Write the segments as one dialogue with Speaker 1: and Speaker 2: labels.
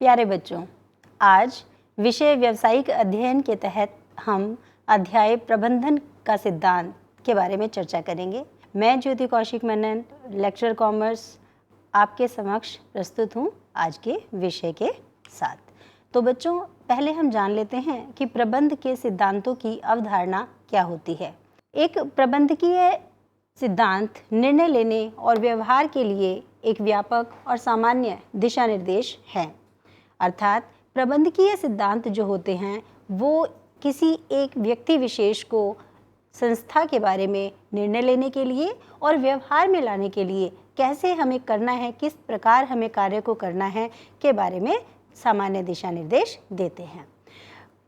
Speaker 1: प्यारे बच्चों, आज विषय व्यावसायिक अध्ययन के तहत हम अध्याय प्रबंधन का सिद्धांत के बारे में चर्चा करेंगे। मैं ज्योति कौशिक मेनन, लेक्चरर कॉमर्स, आपके समक्ष प्रस्तुत हूँ आज के विषय के साथ। तो बच्चों, पहले हम जान लेते हैं कि प्रबंध के सिद्धांतों की अवधारणा क्या होती है। एक प्रबंधकीय सिद्धांत निर्णय लेने और व्यवहार के लिए एक व्यापक और सामान्य दिशा निर्देश है। अर्थात प्रबंधकीय सिद्धांत जो होते हैं वो किसी एक व्यक्ति विशेष को संस्था के बारे में निर्णय लेने के लिए और व्यवहार में लाने के लिए कैसे हमें करना है, किस प्रकार हमें कार्य को करना है के बारे में सामान्य दिशा निर्देश देते हैं।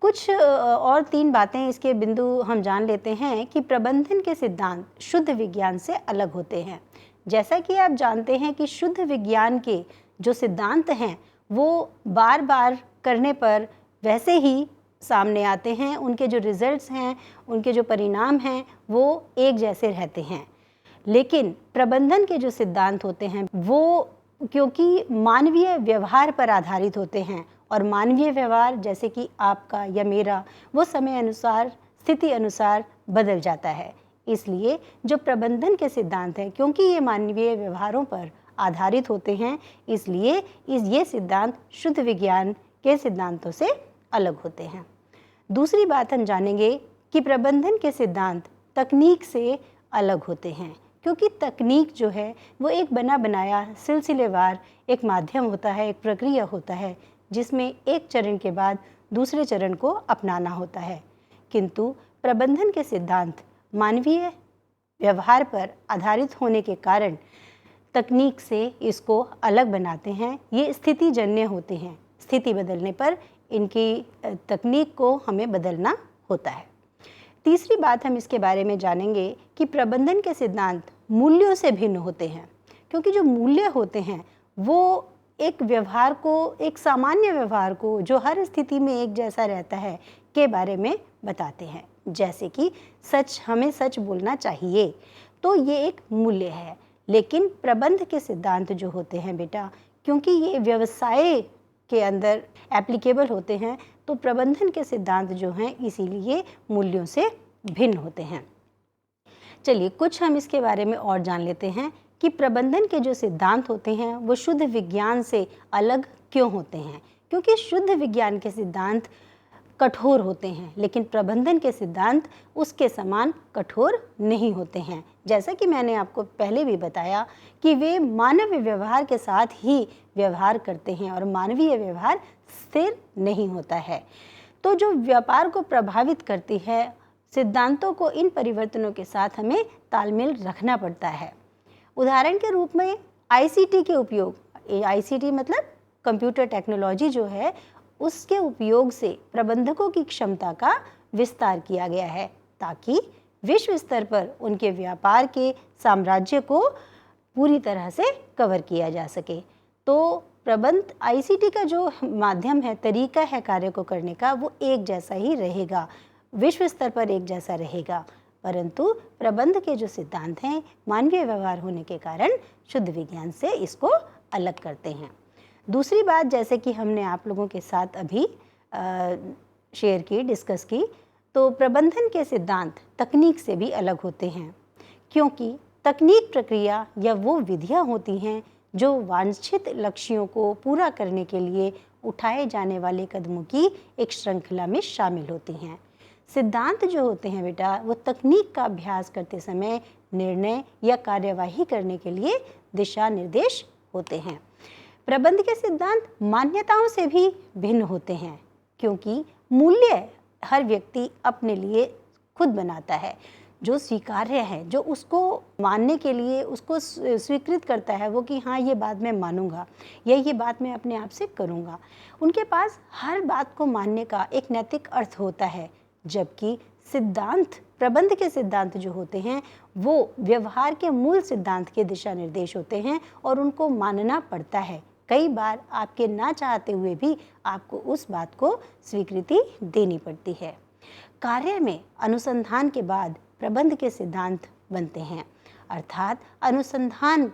Speaker 1: कुछ और 3 बातें इसके बिंदु हम जान लेते हैं कि प्रबंधन के सिद्धांत शुद्ध विज्ञान से अलग होते हैं। जैसा कि आप जानते हैं कि शुद्ध विज्ञान के जो सिद्धांत हैं वो बार बार करने पर वैसे ही सामने आते हैं, उनके जो रिजल्ट्स हैं, उनके जो परिणाम हैं वो एक जैसे रहते हैं। लेकिन प्रबंधन के जो सिद्धांत होते हैं वो क्योंकि मानवीय व्यवहार पर आधारित होते हैं और मानवीय व्यवहार जैसे कि आपका या मेरा वो समय अनुसार, स्थिति अनुसार बदल जाता है। इसलिए जो प्रबंधन के सिद्धांत हैं, क्योंकि ये मानवीय व्यवहारों पर आधारित होते हैं, इसलिए ये सिद्धांत शुद्ध विज्ञान के सिद्धांतों से अलग होते हैं। दूसरी बात हम जानेंगे कि प्रबंधन के सिद्धांत तकनीक से अलग होते हैं, क्योंकि तकनीक जो है वो एक बना बनाया सिलसिलेवार एक माध्यम होता है, एक प्रक्रिया होता है जिसमें एक चरण के बाद दूसरे चरण को अपनाना होता है। किंतु प्रबंधन के सिद्धांत मानवीय व्यवहार पर आधारित होने के कारण तकनीक से इसको अलग बनाते हैं। ये स्थितिजन्य होते हैं, स्थिति बदलने पर इनकी तकनीक को हमें बदलना होता है। तीसरी बात हम इसके बारे में जानेंगे कि प्रबंधन के सिद्धांत मूल्यों से भिन्न होते हैं, क्योंकि जो मूल्य होते हैं वो एक व्यवहार को, एक सामान्य व्यवहार को जो हर स्थिति में एक जैसा रहता है के बारे में बताते हैं। जैसे कि हमें सच बोलना चाहिए, तो ये एक मूल्य है। लेकिन प्रबंध के सिद्धांत जो होते हैं बेटा, क्योंकि ये व्यवसाय के अंदर एप्लीकेबल होते हैं, तो प्रबंधन के सिद्धांत जो हैं इसीलिए मूल्यों से भिन्न होते हैं। चलिए कुछ हम इसके बारे में और जान लेते हैं कि प्रबंधन के जो सिद्धांत होते हैं वो शुद्ध विज्ञान से अलग क्यों होते हैं। क्योंकि शुद्ध विज्ञान के सिद्धांत कठोर होते हैं, लेकिन प्रबंधन के सिद्धांत उसके समान कठोर नहीं होते हैं। जैसा कि मैंने आपको पहले भी बताया कि वे मानव व्यवहार के साथ ही व्यवहार करते हैं और मानवीय व्यवहार स्थिर नहीं होता है। तो जो व्यापार को प्रभावित करती है, सिद्धांतों को इन परिवर्तनों के साथ हमें तालमेल रखना पड़ता है। उदाहरण के रूप में आईसीटी के उपयोग, आईसीटी मतलब कंप्यूटर टेक्नोलॉजी जो है, उसके उपयोग से प्रबंधकों की क्षमता का विस्तार किया गया है ताकि विश्व स्तर पर उनके व्यापार के साम्राज्य को पूरी तरह से कवर किया जा सके। तो प्रबंध आईसीटी का जो माध्यम है, तरीका है कार्य को करने का, वो एक जैसा ही रहेगा, विश्व स्तर पर एक जैसा रहेगा, परंतु प्रबंध के जो सिद्धांत हैं मानवीय व्यवहार होने के कारण शुद्ध विज्ञान से इसको अलग करते हैं। दूसरी बात, जैसे कि हमने आप लोगों के साथ अभी शेयर की, डिस्कस की, तो प्रबंधन के सिद्धांत तकनीक से भी अलग होते हैं, क्योंकि तकनीक प्रक्रिया या वो विधियां होती हैं जो वांछित लक्ष्यों को पूरा करने के लिए उठाए जाने वाले कदमों की एक श्रृंखला में शामिल होती हैं। सिद्धांत जो होते हैं बेटा, वो तकनीक का अभ्यास करते समय निर्णय या कार्यवाही करने के लिए दिशा निर्देश होते हैं। प्रबंध के सिद्धांत मान्यताओं से भी भिन्न होते हैं, क्योंकि मूल्य हर व्यक्ति अपने लिए खुद बनाता है। जो स्वीकार्य है, जो उसको मानने के लिए उसको स्वीकृत करता है, वो कि हाँ ये बात मैं मानूंगा या ये बात मैं अपने आप से करूँगा, उनके पास हर बात को मानने का एक नैतिक अर्थ होता है। जबकि सिद्धांत, प्रबंध के सिद्धांत जो होते हैं वो व्यवहार के मूल सिद्धांत के दिशा निर्देश होते हैं और उनको मानना पड़ता है। कई बार आपके ना चाहते हुए भी आपको उस बात को स्वीकृति देनी पड़ती है। कार्य में अनुसंधान के बाद प्रबंध के सिद्धांत बनते हैं, अर्थात अनुसंधान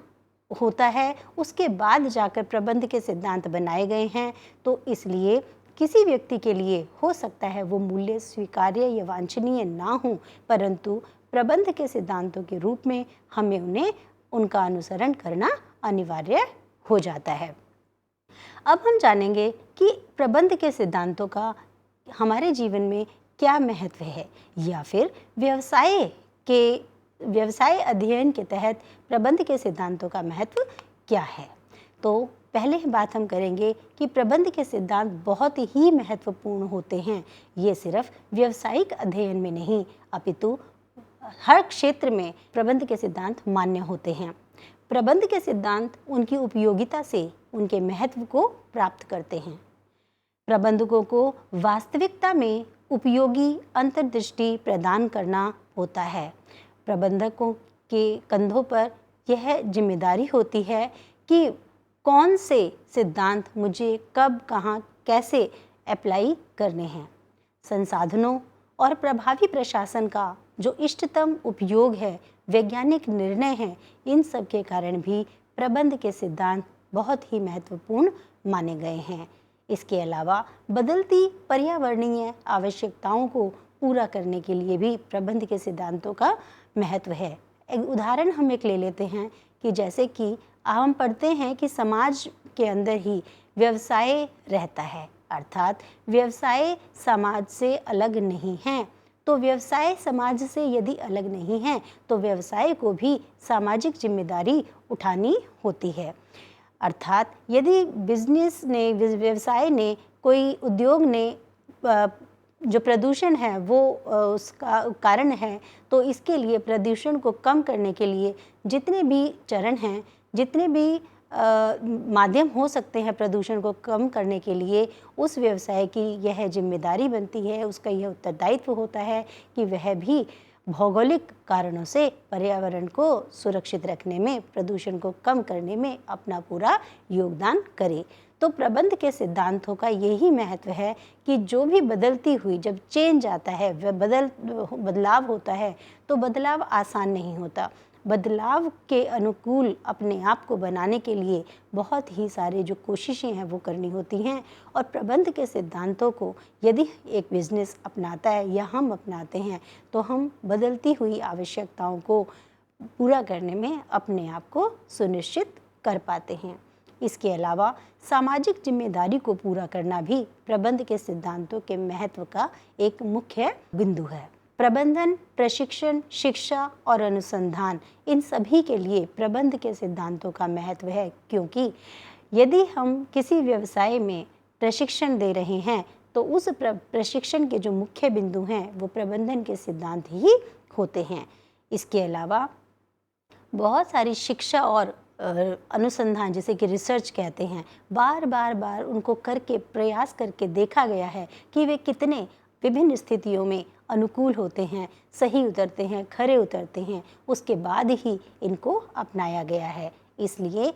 Speaker 1: होता है, उसके बाद जाकर प्रबंध के सिद्धांत बनाए गए हैं। तो इसलिए किसी व्यक्ति के लिए हो सकता है वो मूल्य स्वीकार्य या वांछनीय ना हो, परंतु प्रबंध के सिद्धांतों के रूप में हमें उन्हें उनका अनुसरण करना अनिवार्य हो जाता है। अब हम जानेंगे कि प्रबंध के सिद्धांतों का हमारे जीवन में क्या महत्व है, या फिर व्यवसाय अध्ययन के तहत प्रबंध के सिद्धांतों का महत्व क्या है। तो पहले बात हम करेंगे कि प्रबंध के सिद्धांत बहुत ही महत्वपूर्ण होते हैं। ये सिर्फ व्यावसायिक अध्ययन में नहीं, अपितु हर क्षेत्र में प्रबंध के सिद्धांत मान्य होते हैं। प्रबंध के सिद्धांत उनकी उपयोगिता से उनके महत्व को प्राप्त करते हैं। प्रबंधकों को वास्तविकता में उपयोगी अंतर्दृष्टि प्रदान करना होता है। प्रबंधकों के कंधों पर यह जिम्मेदारी होती है कि कौन से सिद्धांत मुझे कब, कहाँ, कैसे अप्लाई करने हैं। संसाधनों और प्रभावी प्रशासन का जो इष्टतम उपयोग है, वैज्ञानिक निर्णय हैं, इन सब के कारण भी प्रबंध के सिद्धांत बहुत ही महत्वपूर्ण माने गए हैं। इसके अलावा बदलती पर्यावरणीय आवश्यकताओं को पूरा करने के लिए भी प्रबंध के सिद्धांतों का महत्व है। एक उदाहरण हम एक ले लेते हैं कि जैसे कि हम पढ़ते हैं कि समाज के अंदर ही व्यवसाय रहता है, अर्थात व्यवसाय समाज से अलग नहीं है। तो व्यवसाय समाज से यदि अलग नहीं है तो व्यवसाय को भी सामाजिक जिम्मेदारी उठानी होती है। अर्थात यदि व्यवसाय ने, कोई उद्योग ने जो प्रदूषण है वो उसका कारण है, तो इसके लिए प्रदूषण को कम करने के लिए जितने भी चरण हैं, जितने भी माध्यम हो सकते हैं प्रदूषण को कम करने के लिए, उस व्यवसाय की यह जिम्मेदारी बनती है, उसका यह उत्तरदायित्व होता है कि वह भी भौगोलिक कारणों से पर्यावरण को सुरक्षित रखने में, प्रदूषण को कम करने में अपना पूरा योगदान करे। तो प्रबंध के सिद्धांतों का यही महत्व है कि जो भी बदलती हुई, जब चेंज आता है, बदलाव होता है, तो बदलाव आसान नहीं होता। बदलाव के अनुकूल अपने आप को बनाने के लिए बहुत ही सारे जो कोशिशें हैं वो करनी होती हैं। और प्रबंध के सिद्धांतों को यदि एक बिजनेस अपनाता है या हम अपनाते हैं, तो हम बदलती हुई आवश्यकताओं को पूरा करने में अपने आप को सुनिश्चित कर पाते हैं। इसके अलावा सामाजिक जिम्मेदारी को पूरा करना भी प्रबंध के सिद्धांतों के महत्व का एक मुख्य बिंदु है। प्रबंधन, प्रशिक्षण, शिक्षा और अनुसंधान, इन सभी के लिए प्रबंध के सिद्धांतों का महत्व है, क्योंकि यदि हम किसी व्यवसाय में प्रशिक्षण दे रहे हैं तो उस प्रशिक्षण के जो मुख्य बिंदु हैं वो प्रबंधन के सिद्धांत ही होते हैं। इसके अलावा बहुत सारी शिक्षा और अनुसंधान, जिसे कि रिसर्च कहते हैं, बार उनको करके, प्रयास करके देखा गया है कि वे कितने विभिन्न स्थितियों में अनुकूल होते हैं, सही उतरते हैं, खरे उतरते हैं, उसके बाद ही इनको अपनाया गया है। इसलिए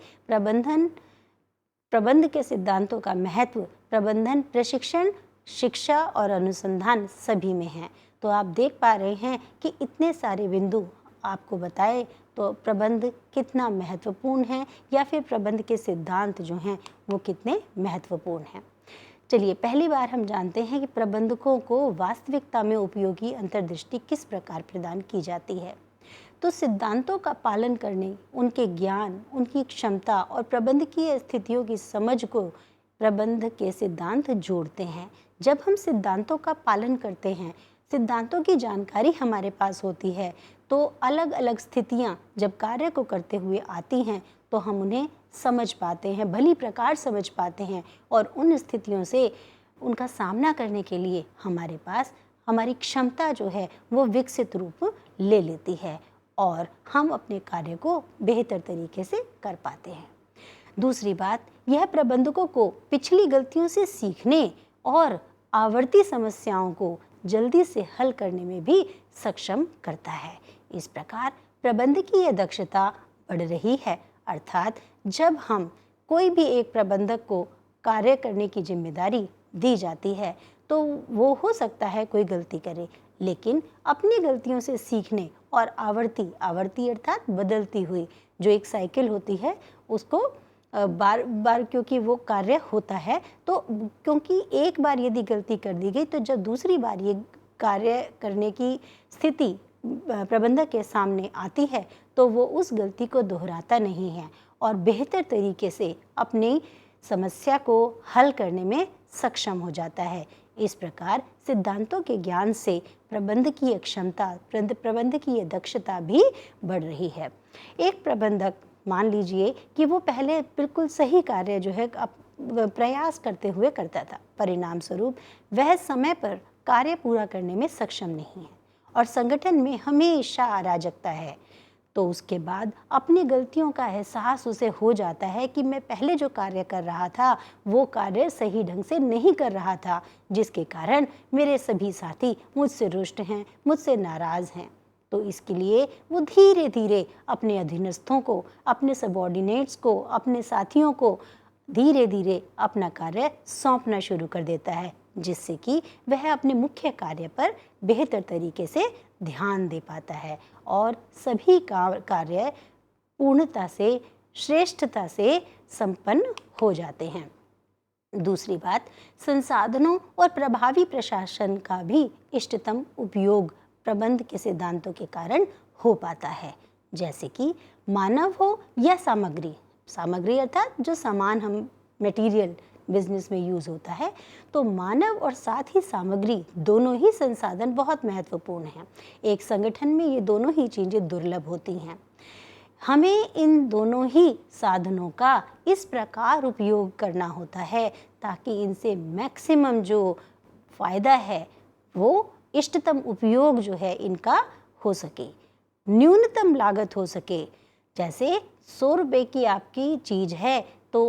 Speaker 1: प्रबंध के सिद्धांतों का महत्व प्रबंधन, प्रशिक्षण, शिक्षा और अनुसंधान सभी में है। तो आप देख पा रहे हैं कि इतने सारे बिंदु आपको बताए तो प्रबंध कितना महत्वपूर्ण है, या फिर प्रबंध के सिद्धांत जो हैं वो कितने महत्वपूर्ण हैं। चलिए पहली बार हम जानते हैं कि प्रबंधकों को वास्तविकता में उपयोगी अंतर्दृष्टि किस प्रकार प्रदान की जाती है। तो सिद्धांतों का पालन करने, उनके ज्ञान, उनकी क्षमता और प्रबंधकीय स्थितियों की समझ को प्रबंध के सिद्धांत जोड़ते हैं। जब हम सिद्धांतों का पालन करते हैं, सिद्धांतों की जानकारी हमारे पास होती है, तो अलग अलग स्थितियां जब कार्य को करते हुए आती हैं तो हम उन्हें समझ पाते हैं, भली प्रकार समझ पाते हैं, और उन स्थितियों से उनका सामना करने के लिए हमारे पास हमारी क्षमता जो है वो विकसित रूप ले लेती है और हम अपने कार्य को बेहतर तरीके से कर पाते हैं। दूसरी बात, यह प्रबंधकों को पिछली गलतियों से सीखने और आवर्ती समस्याओं को जल्दी से हल करने में भी सक्षम करता है। इस प्रकार प्रबंधकीय दक्षता बढ़ रही है। अर्थात जब हम कोई भी एक प्रबंधक को कार्य करने की जिम्मेदारी दी जाती है तो वो हो सकता है कोई गलती करे, लेकिन अपनी गलतियों से सीखने और आवर्ती अर्थात बदलती हुई जो एक साइकिल होती है उसको बार बार क्योंकि वो कार्य होता है, तो क्योंकि एक बार यदि गलती कर दी गई तो जब दूसरी बार ये कार्य करने की स्थिति प्रबंधक के सामने आती है तो वो उस गलती को दोहराता नहीं है और बेहतर तरीके से अपनी समस्या को हल करने में सक्षम हो जाता है। इस प्रकार सिद्धांतों के ज्ञान से प्रबंधकीय क्षमता, प्रबंधकीय दक्षता भी बढ़ रही है। एक प्रबंधक मान लीजिए कि वो पहले बिल्कुल सही कार्य जो है प्रयास करते हुए करता था, परिणाम स्वरूप वह समय पर कार्य पूरा करने में सक्षम नहीं है और संगठन में हमेशा अराजकता है, तो उसके बाद अपनी गलतियों का एहसास उसे हो जाता है कि मैं पहले जो कार्य कर रहा था वो कार्य सही ढंग से नहीं कर रहा था, जिसके कारण मेरे सभी साथी मुझसे रुष्ट हैं, मुझसे नाराज़ हैं। तो इसके लिए वो धीरे धीरे अपने अधीनस्थों को, अपने सबॉर्डिनेट्स को, अपने साथियों को धीरे धीरे अपना कार्य सौंपना शुरू कर देता है, जिससे कि वह अपने मुख्य कार्य पर बेहतर तरीके से ध्यान दे पाता है और सभी कार्य पूर्णता से, श्रेष्ठता से संपन्न हो जाते हैं। दूसरी बात, संसाधनों और प्रभावी प्रशासन का भी इष्टतम उपयोग प्रबंध के सिद्धांतों के कारण हो पाता है, जैसे कि मानव हो या सामग्री, सामग्री अर्थात जो सामान हम मटेरियल बिजनेस में यूज़ होता है, तो मानव और साथ ही सामग्री दोनों ही संसाधन बहुत महत्वपूर्ण हैं। एक संगठन में ये दोनों ही चीज़ें दुर्लभ होती हैं। हमें इन दोनों ही साधनों का इस प्रकार उपयोग करना होता है ताकि इनसे मैक्सिमम जो फ़ायदा है वो इष्टतम उपयोग जो है इनका हो सके, न्यूनतम लागत हो सके। जैसे 100 रुपये की आपकी चीज़ है तो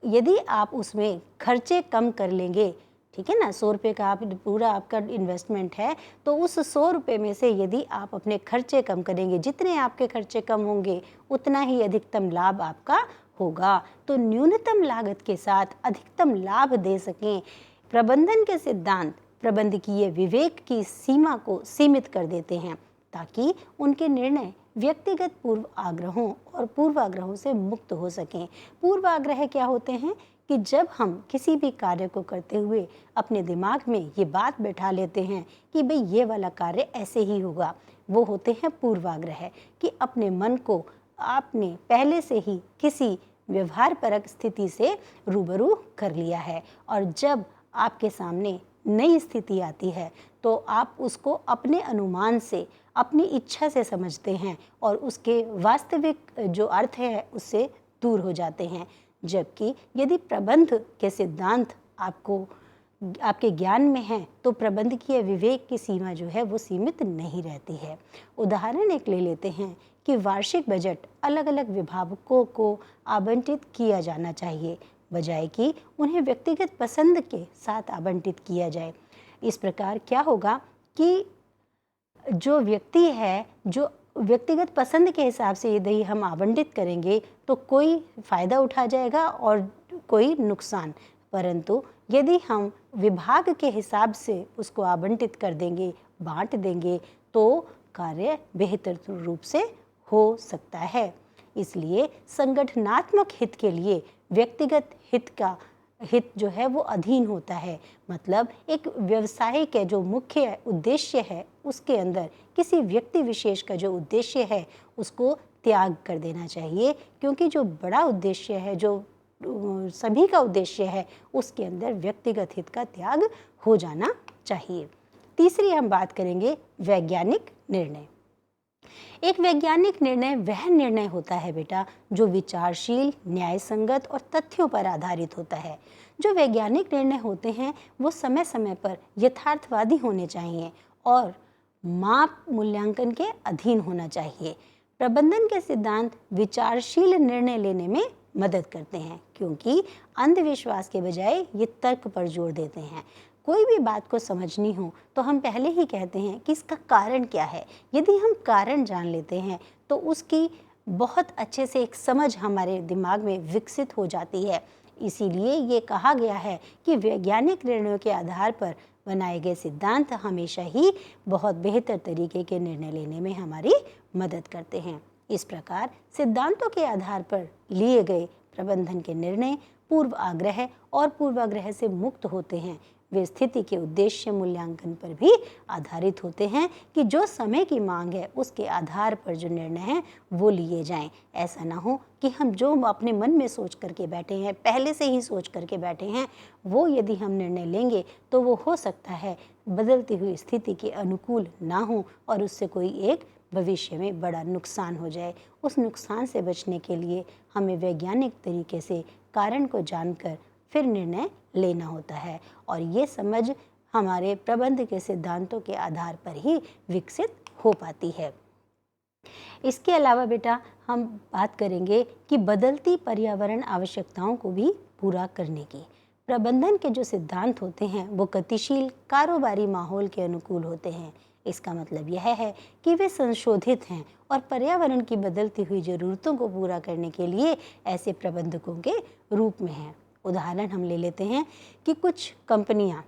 Speaker 1: यदि आप उसमें खर्चे कम कर लेंगे, ठीक है ना, 100 रुपये का आप पूरा आपका इन्वेस्टमेंट है, तो उस 100 रुपये में से यदि आप अपने खर्चे कम करेंगे, जितने आपके खर्चे कम होंगे उतना ही अधिकतम लाभ आपका होगा। तो न्यूनतम लागत के साथ अधिकतम लाभ दे सकें, प्रबंधन के सिद्धांत प्रबंधकीय विवेक की सीमा को सीमित कर देते हैं ताकि उनके निर्णय व्यक्तिगत पूर्वाग्रहों और पूर्वाग्रहों से मुक्त हो सकें। पूर्वाग्रह क्या होते हैं कि जब हम किसी भी कार्य को करते हुए अपने दिमाग में ये बात बैठा लेते हैं कि भाई ये वाला कार्य ऐसे ही होगा, वो होते हैं पूर्वाग्रह, कि अपने मन को आपने पहले से ही किसी व्यवहारपरक स्थिति से रूबरू कर लिया है और जब आपके सामने नई स्थिति आती है तो आप उसको अपने अनुमान से, अपनी इच्छा से समझते हैं और उसके वास्तविक जो अर्थ है उससे दूर हो जाते हैं। जबकि यदि प्रबंध के सिद्धांत आपके ज्ञान में हैं तो प्रबंधकीय विवेक की सीमा जो है वो सीमित नहीं रहती है। उदाहरण एक ले लेते हैं कि वार्षिक बजट अलग अलग विभागों को आवंटित किया जाना चाहिए, बजाय कि उन्हें व्यक्तिगत पसंद के साथ आवंटित किया जाए। इस प्रकार क्या होगा कि जो व्यक्ति है, जो व्यक्तिगत पसंद के हिसाब से यदि हम आवंटित करेंगे तो कोई फ़ायदा उठा जाएगा और कोई नुकसान, परंतु यदि हम विभाग के हिसाब से उसको आवंटित कर देंगे, बांट देंगे, तो कार्य बेहतर रूप से हो सकता है। इसलिए संगठनात्मक हित के लिए व्यक्तिगत हित जो है वो अधीन होता है। मतलब एक व्यवसाय के जो मुख्य उद्देश्य है उसके अंदर किसी व्यक्ति विशेष का जो उद्देश्य है उसको त्याग कर देना चाहिए, क्योंकि जो बड़ा उद्देश्य है, जो सभी का उद्देश्य है, उसके अंदर व्यक्तिगत हित का त्याग हो जाना चाहिए। तीसरी हम बात करेंगे वैज्ञानिक निर्णय। एक वैज्ञानिक निर्णय वह निर्णय होता है बेटा जो विचारशील, न्यायसंगत और तथ्यों पर आधारित होता है। जो वैज्ञानिक निर्णय होते हैं वो समय समय पर यथार्थवादी होने चाहिए और माप मूल्यांकन के अधीन होना चाहिए। प्रबंधन के सिद्धांत विचारशील निर्णय लेने में मदद करते हैं, क्योंकि अंधविश्वास के बजाय ये तर्क पर जोर देते हैं। कोई भी बात को समझनी हो तो हम पहले ही कहते हैं कि इसका कारण क्या है। यदि हम कारण जान लेते हैं तो उसकी बहुत अच्छे से एक समझ हमारे दिमाग में विकसित हो जाती है। इसीलिए ये कहा गया है कि वैज्ञानिक निर्णयों के आधार पर बनाए गए सिद्धांत हमेशा ही बहुत बेहतर तरीके के निर्णय लेने में हमारी मदद करते हैं। इस प्रकार सिद्धांतों के आधार पर लिए गए प्रबंधन के निर्णय पूर्व आग्रह और पूर्वाग्रह से मुक्त होते हैं। वे स्थिति के उद्देश्य मूल्यांकन पर भी आधारित होते हैं कि जो समय की मांग है उसके आधार पर जो निर्णय हैं वो लिए जाएं। ऐसा ना हो कि हम जो अपने मन में सोच करके बैठे हैं, पहले से ही सोच करके बैठे हैं, वो यदि हम निर्णय लेंगे तो वो हो सकता है बदलती हुई स्थिति के अनुकूल ना हो और उससे कोई एक भविष्य में बड़ा नुकसान हो जाए। उस नुकसान से बचने के लिए हमें वैज्ञानिक तरीके से कारण को जानकर फिर निर्णय लेना होता है और ये समझ हमारे प्रबंध के सिद्धांतों के आधार पर ही विकसित हो पाती है। इसके अलावा बेटा हम बात करेंगे कि बदलती पर्यावरण आवश्यकताओं को भी पूरा करने की। प्रबंधन के जो सिद्धांत होते हैं वो गतिशील कारोबारी माहौल के अनुकूल होते हैं। इसका मतलब यह है कि वे संशोधित हैं और पर्यावरण की बदलती हुई ज़रूरतों को पूरा करने के लिए ऐसे प्रबंधकों के रूप में हैं। उदाहरण हम ले लेते हैं कि कुछ कंपनियां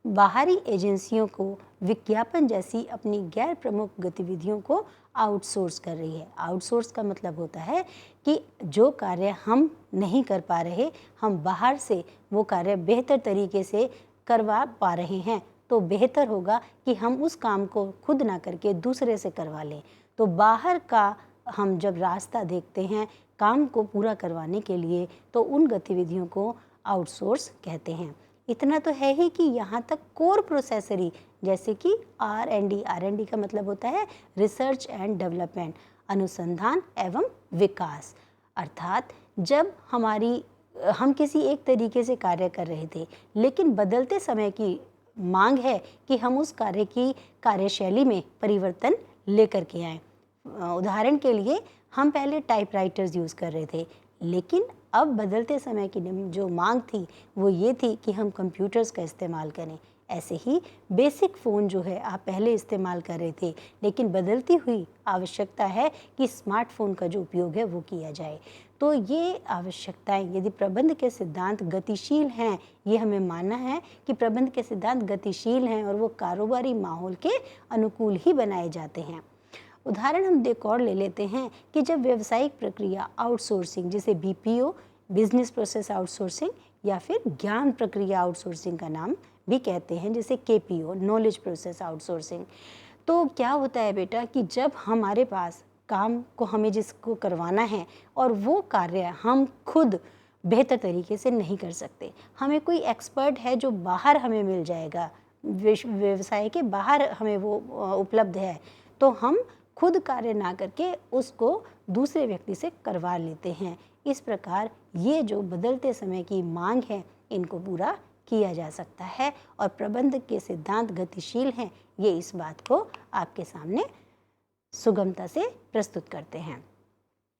Speaker 1: बाहरी एजेंसियों को विज्ञापन जैसी अपनी गैर प्रमुख गतिविधियों को आउटसोर्स कर रही है। आउटसोर्स का मतलब होता है कि जो कार्य हम नहीं कर पा रहे, हम बाहर से वो कार्य बेहतर तरीके से करवा पा रहे हैं, तो बेहतर होगा कि हम उस काम को खुद ना करके दूसरे से करवा लें। तो बाहर का हम जब रास्ता देखते हैं काम को पूरा करवाने के लिए, तो उन गतिविधियों को आउटसोर्स कहते हैं। इतना तो है ही कि यहाँ तक कोर प्रोसेसरी जैसे कि R&D का मतलब होता है रिसर्च एंड डेवलपमेंट, अनुसंधान एवं विकास। अर्थात जब हम किसी एक तरीके से कार्य कर रहे थे, लेकिन बदलते समय की मांग है कि हम उस कार्य की कार्यशैली में परिवर्तन लेकर के आएँ। उदाहरण के लिए हम पहले टाइपराइटर्स यूज़ कर रहे थे, लेकिन अब बदलते समय की जो मांग थी वो ये थी कि हम कंप्यूटर्स का इस्तेमाल करें। ऐसे ही बेसिक फ़ोन जो है आप पहले इस्तेमाल कर रहे थे, लेकिन बदलती हुई आवश्यकता है कि स्मार्टफोन का जो उपयोग है वो किया जाए। तो ये आवश्यकताएं, यदि प्रबंध के सिद्धांत गतिशील हैं, ये हमें मानना है कि प्रबंध के सिद्धांत गतिशील हैं और वो कारोबारी माहौल के अनुकूल ही बनाए जाते हैं। उदाहरण हम एक और ले लेते हैं कि जब व्यावसायिक प्रक्रिया आउटसोर्सिंग, जिसे BPO बिजनेस प्रोसेस आउटसोर्सिंग या फिर ज्ञान प्रक्रिया आउटसोर्सिंग का नाम भी कहते हैं, जैसे KPO नॉलेज प्रोसेस आउटसोर्सिंग। तो क्या होता है बेटा कि जब हमारे पास काम को हमें जिसको करवाना है और वो कार्य हम खुद बेहतर तरीके से नहीं कर सकते, हमें कोई एक्सपर्ट है जो बाहर हमें मिल जाएगा, व्यवसाय के बाहर हमें वो उपलब्ध है, तो हम खुद कार्य ना करके उसको दूसरे व्यक्ति से करवा लेते हैं। इस प्रकार ये जो बदलते समय की मांग है इनको पूरा किया जा सकता है और प्रबंध के सिद्धांत गतिशील हैं, ये इस बात को आपके सामने सुगमता से प्रस्तुत करते हैं।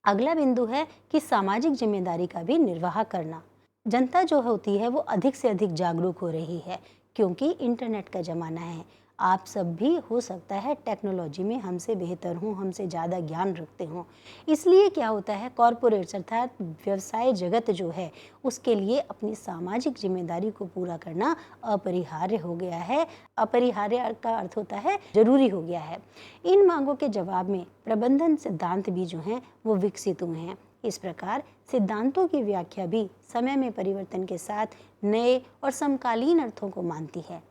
Speaker 1: अगला बिंदु है कि सामाजिक जिम्मेदारी का भी निर्वाह करना। जनता जो होती है वो अधिक से अधिक जागरूक हो रही है क्योंकि इंटरनेट का ज़माना है। आप सब भी हो सकता है टेक्नोलॉजी में हमसे बेहतर हों, हमसे ज़्यादा ज्ञान रखते हों। इसलिए क्या होता है, कॉरपोरेट्स अर्थात व्यवसाय जगत जो है उसके लिए अपनी सामाजिक जिम्मेदारी को पूरा करना अपरिहार्य हो गया है। अपरिहार्य का अर्थ होता है जरूरी हो गया है। इन मांगों के जवाब में प्रबंधन सिद्धांत भी जो हैं वो विकसित हुए हैं। इस प्रकार सिद्धांतों की व्याख्या भी समय में परिवर्तन के साथ नए और समकालीन अर्थों को मानती है।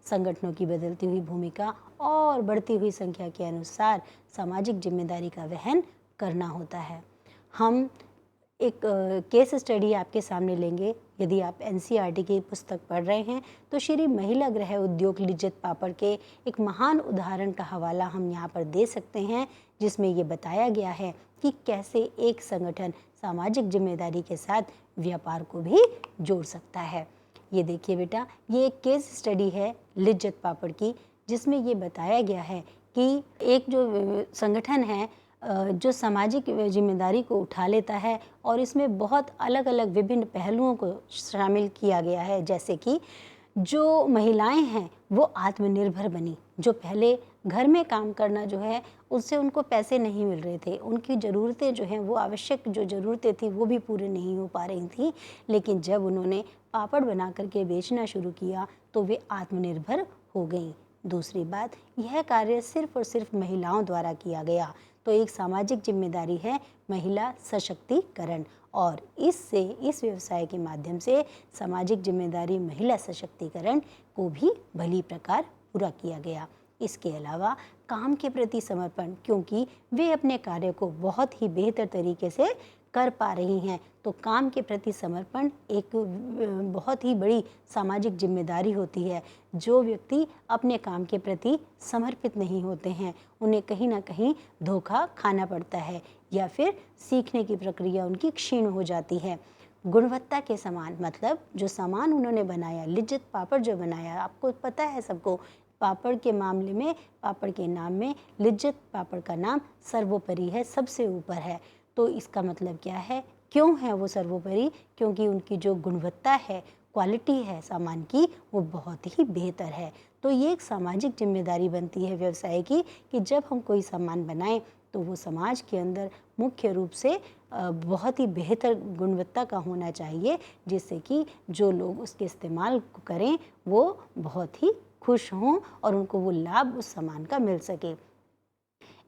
Speaker 1: संगठनों की बदलती हुई भूमिका और बढ़ती हुई संख्या के अनुसार सामाजिक जिम्मेदारी का वहन करना होता है। हम एक केस स्टडी आपके सामने लेंगे। यदि आप NCERT की पुस्तक पढ़ रहे हैं तो श्री महिला गृह उद्योग लिज्जत पापड़ के एक महान उदाहरण का हवाला हम यहाँ पर दे सकते हैं, जिसमें ये बताया गया है कि कैसे एक संगठन सामाजिक जिम्मेदारी के साथ व्यापार को भी जोड़ सकता है। ये देखिए बेटा, ये एक केस स्टडी है लिज्जत पापड़ की, जिसमें ये बताया गया है कि एक जो संगठन है जो सामाजिक जिम्मेदारी को उठा लेता है और इसमें बहुत अलग अलग विभिन्न पहलुओं को शामिल किया गया है। जैसे कि जो महिलाएं हैं वो आत्मनिर्भर बनी। जो पहले घर में काम करना जो है उससे उनको पैसे नहीं मिल रहे थे, उनकी ज़रूरतें जो हैं वो आवश्यक जो ज़रूरतें थी वो भी पूरी नहीं हो पा रही थी, लेकिन जब उन्होंने पापड़ बना करके बेचना शुरू किया तो वे आत्मनिर्भर हो गईं। दूसरी बात, यह कार्य सिर्फ और सिर्फ महिलाओं द्वारा किया गया, तो एक सामाजिक जिम्मेदारी है महिला सशक्तिकरण, और इस व्यवसाय के माध्यम से सामाजिक जिम्मेदारी महिला सशक्तिकरण को भी भली प्रकार पूरा किया गया। इसके अलावा काम के प्रति समर्पण, क्योंकि वे अपने कार्य को बहुत ही बेहतर तरीके से कर पा रही हैं, तो काम के प्रति समर्पण एक बहुत ही बड़ी सामाजिक जिम्मेदारी होती है। जो व्यक्ति अपने काम के प्रति समर्पित नहीं होते हैं, उन्हें कहीं ना कहीं धोखा खाना पड़ता है या फिर सीखने की प्रक्रिया उनकी क्षीण हो जाती है। गुणवत्ता के सामान, मतलब जो सामान उन्होंने बनाया, लिज्जत पापड़ जो बनाया, आपको पता है सबको, पापड़ के मामले में, पापड़ के नाम में लिज्जत पापड़ का नाम सर्वोपरि है, सबसे ऊपर है। तो इसका मतलब क्या है, क्यों है वो सर्वोपरि? क्योंकि उनकी जो गुणवत्ता है, क्वालिटी है सामान की, वो बहुत ही बेहतर है। तो ये एक सामाजिक जिम्मेदारी बनती है व्यवसाय की कि जब हम कोई सामान बनाएं तो वो समाज के अंदर मुख्य रूप से बहुत ही बेहतर गुणवत्ता का होना चाहिए, जिससे कि जो लोग उसके इस्तेमाल करें वो बहुत ही खुश हों और उनको वो लाभ उस सामान का मिल सके।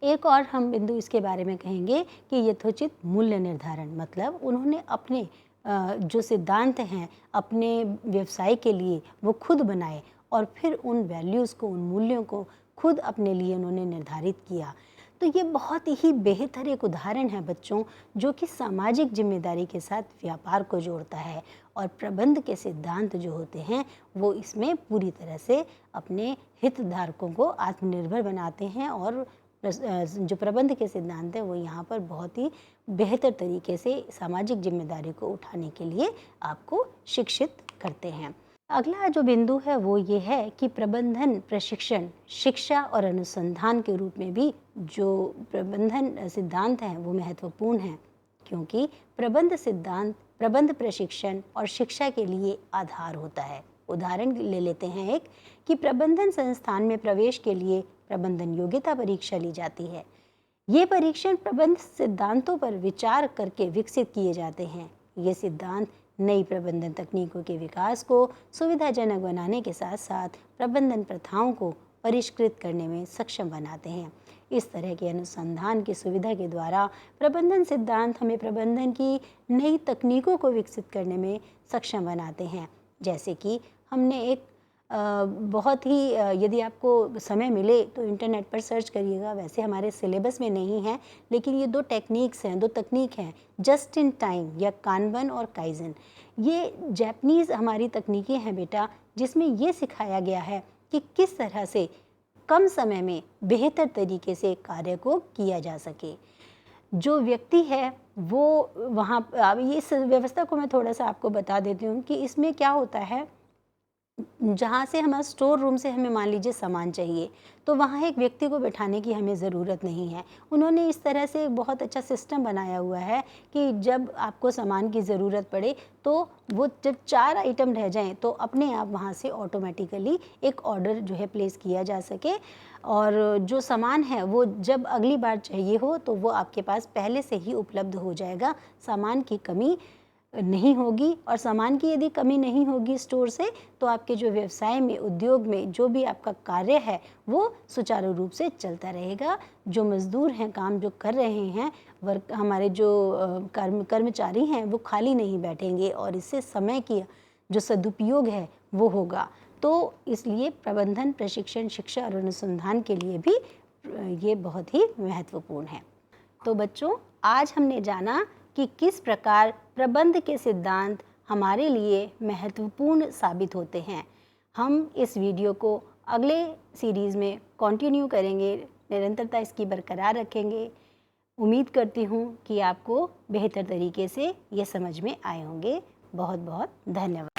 Speaker 1: एक और हम बिंदु इसके बारे में कहेंगे कि यथोचित मूल्य निर्धारण, मतलब उन्होंने अपने जो सिद्धांत हैं अपने व्यवसाय के लिए वो खुद बनाए और फिर उन वैल्यूज़ को, उन मूल्यों को खुद अपने लिए उन्होंने निर्धारित किया। तो ये बहुत ही बेहतर एक उदाहरण है बच्चों, जो कि सामाजिक जिम्मेदारी के साथ व्यापार को जोड़ता है, और प्रबंध के सिद्धांत जो होते हैं वो इसमें पूरी तरह से अपने हितधारकों को आत्मनिर्भर बनाते हैं, और जो प्रबंध के सिद्धांत है वो यहाँ पर बहुत ही बेहतर तरीके से सामाजिक जिम्मेदारी को उठाने के लिए आपको शिक्षित करते हैं। अगला जो बिंदु है वो ये है कि प्रबंधन प्रशिक्षण, शिक्षा और अनुसंधान के रूप में भी जो प्रबंधन सिद्धांत हैं वो महत्वपूर्ण हैं, क्योंकि प्रबंध सिद्धांत प्रबंध प्रशिक्षण और शिक्षा के लिए आधार होता है। उदाहरण ले लेते हैं एक, कि प्रबंधन संस्थान में प्रवेश के लिए प्रबंधन योग्यता परीक्षा ली जाती है। ये परीक्षण प्रबंध सिद्धांतों पर विचार करके विकसित किए जाते हैं। ये सिद्धांत नई प्रबंधन तकनीकों के विकास को सुविधाजनक बनाने के साथ साथ प्रबंधन प्रथाओं को परिष्कृत करने में सक्षम बनाते हैं। इस तरह के अनुसंधान की सुविधा के द्वारा प्रबंधन सिद्धांत हमें प्रबंधन की नई तकनीकों को विकसित करने में सक्षम बनाते हैं। जैसे कि हमने एक बहुत ही यदि आपको समय मिले तो इंटरनेट पर सर्च करिएगा, वैसे हमारे सिलेबस में नहीं है, लेकिन ये दो तकनीक हैं, जस्ट इन टाइम या कानबन और काइजन। ये जापानीज़ हमारी तकनीकें हैं बेटा, जिसमें ये सिखाया गया है कि किस तरह से कम समय में बेहतर तरीके से कार्य को किया जा सके। जो व्यक्ति है वो वहाँ, अब इस व्यवस्था को मैं थोड़ा सा आपको बता देती हूँ कि इसमें क्या होता है। जहाँ से हमारा स्टोर रूम से हमें मान लीजिए सामान चाहिए, तो वहाँ एक व्यक्ति को बैठाने की हमें ज़रूरत नहीं है। उन्होंने इस तरह से एक बहुत अच्छा सिस्टम बनाया हुआ है कि जब आपको सामान की ज़रूरत पड़े तो वो जब 4 आइटम रह जाएं तो अपने आप वहाँ से ऑटोमेटिकली एक ऑर्डर जो है प्लेस किया जा सके, और जो सामान है वो जब अगली बार चाहिए हो तो वो आपके पास पहले से ही उपलब्ध हो जाएगा। सामान की कमी नहीं होगी, और सामान की यदि कमी नहीं होगी स्टोर से, तो आपके जो व्यवसाय में, उद्योग में जो भी आपका कार्य है वो सुचारू रूप से चलता रहेगा। जो मजदूर हैं, काम जो कर रहे हैं, हमारे जो कर्मचारी हैं वो खाली नहीं बैठेंगे, और इससे समय की जो सदुपयोग है वो होगा। तो इसलिए प्रबंधन प्रशिक्षण, शिक्षा और अनुसंधान के लिए भी ये बहुत ही महत्वपूर्ण है। तो बच्चों, आज हमने जाना कि किस प्रकार प्रबंध के सिद्धांत हमारे लिए महत्वपूर्ण साबित होते हैं। हम इस वीडियो को अगले सीरीज़ में कंटिन्यू करेंगे, निरंतरता इसकी बरकरार रखेंगे। उम्मीद करती हूँ कि आपको बेहतर तरीके से ये समझ में आए होंगे। बहुत बहुत धन्यवाद।